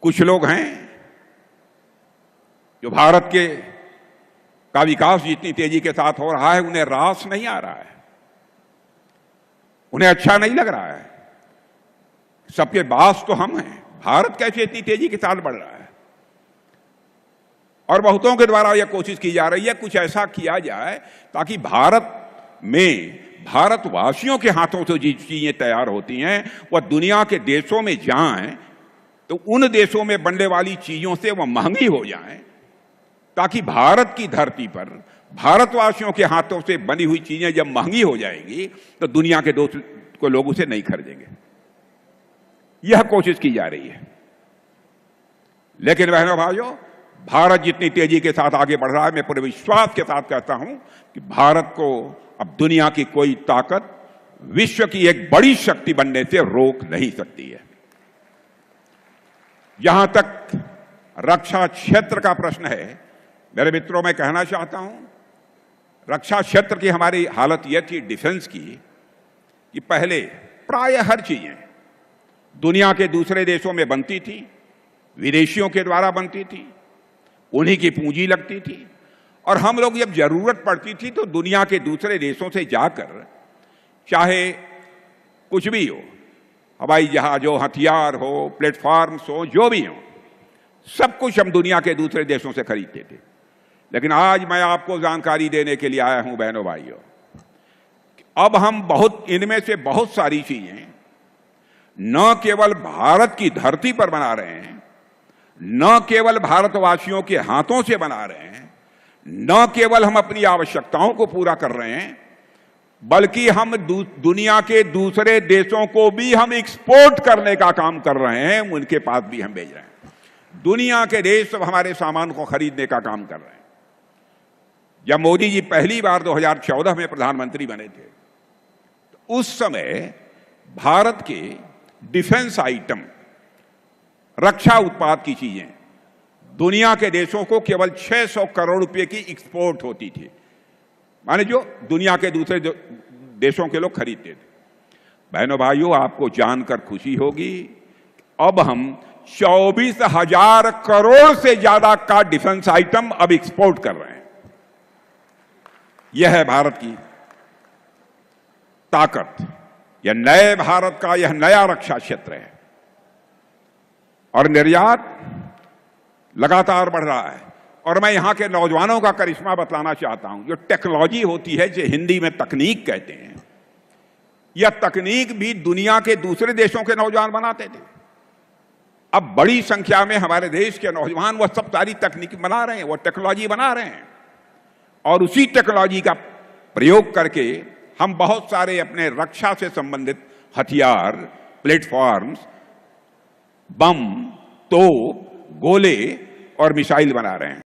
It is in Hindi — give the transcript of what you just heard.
कुछ लोग हैं जो भारत के का विकास जितनी तेजी के साथ हो रहा है उन्हें रास नहीं आ रहा है, उन्हें अच्छा नहीं लग रहा है। सबके बास तो हम हैं, भारत कैसे इतनी तेजी के साथ बढ़ रहा है। और बहुतों के द्वारा यह कोशिश की जा रही है कुछ ऐसा किया जाए ताकि भारत में भारतवासियों के हाथों से जो चीजें तैयार होती हैं वह दुनिया के देशों में जाएं तो उन देशों में बनने वाली चीजों से वह महंगी हो जाएं, ताकि भारत की धरती पर भारतवासियों के हाथों से बनी हुई चीजें जब महंगी हो जाएंगी तो दुनिया के दोस्त लोग उसे नहीं खरीदेंगे। यह कोशिश की जा रही है। लेकिन बहनों भाइयों, भारत जितनी तेजी के साथ आगे बढ़ रहा है, मैं पूरे विश्वास के साथ कहता हूं कि भारत को अब दुनिया की कोई ताकत विश्व की एक बड़ी शक्ति बनने से रोक नहीं सकती है। जहां तक रक्षा क्षेत्र का प्रश्न है, मेरे मित्रों, मैं कहना चाहता हूं, रक्षा क्षेत्र की हमारी हालत यह थी डिफेंस की कि पहले प्राय हर चीजें दुनिया के दूसरे देशों में बनती थी, विदेशियों के द्वारा बनती थी, उन्हीं की पूंजी लगती थी, और हम लोग जब जरूरत पड़ती थी तो दुनिया के दूसरे देशों से जाकर, चाहे कुछ भी हो, हवाई जहाज हो, हथियार हो, प्लेटफॉर्म्स हो, जो भी हो, सब कुछ हम दुनिया के दूसरे देशों से खरीदते थे। लेकिन आज मैं आपको जानकारी देने के लिए आया हूं बहनों भाइयों, अब हम इनमें से बहुत सारी चीजें न केवल भारत की धरती पर बना रहे हैं, न केवल भारतवासियों के हाथों से बना रहे हैं, न केवल हम अपनी आवश्यकताओं को पूरा कर रहे हैं, बल्कि हम दुनिया के दूसरे देशों को भी हम एक्सपोर्ट करने का काम कर रहे हैं, उनके पास भी हम भेज रहे हैं। दुनिया के देश सब हमारे सामान को खरीदने का काम कर रहे हैं। जब मोदी जी पहली बार 2014 में प्रधानमंत्री बने थे तो उस समय भारत के डिफेंस आइटम, रक्षा उत्पाद की चीजें दुनिया के देशों को केवल 600 करोड़ रुपए की एक्सपोर्ट होती थी, माने जो दुनिया के दूसरे देशों के लोग खरीदते थे। बहनों भाइयों, आपको जानकर खुशी होगी, अब हम 24,000 करोड़ से ज्यादा का डिफेंस आइटम अब एक्सपोर्ट कर रहे हैं। यह है भारत की ताकत, यह नए भारत का यह नया रक्षा क्षेत्र है। और निर्यात लगातार बढ़ रहा है। और मैं यहां के नौजवानों का करिश्मा बतलाना चाहता हूं। जो टेक्नोलॉजी होती है, जो हिंदी में तकनीक कहते हैं, यह तकनीक भी दुनिया के दूसरे देशों के नौजवान बनाते थे। अब बड़ी संख्या में हमारे देश के नौजवान वह सब सारी तकनीक बना रहे हैं, वह टेक्नोलॉजी बना रहे हैं, और उसी टेक्नोलॉजी का प्रयोग करके हम बहुत सारे अपने रक्षा से संबंधित हथियार, प्लेटफॉर्म्स, बम, तोप, गोले और मिसाइल बना रहे हैं।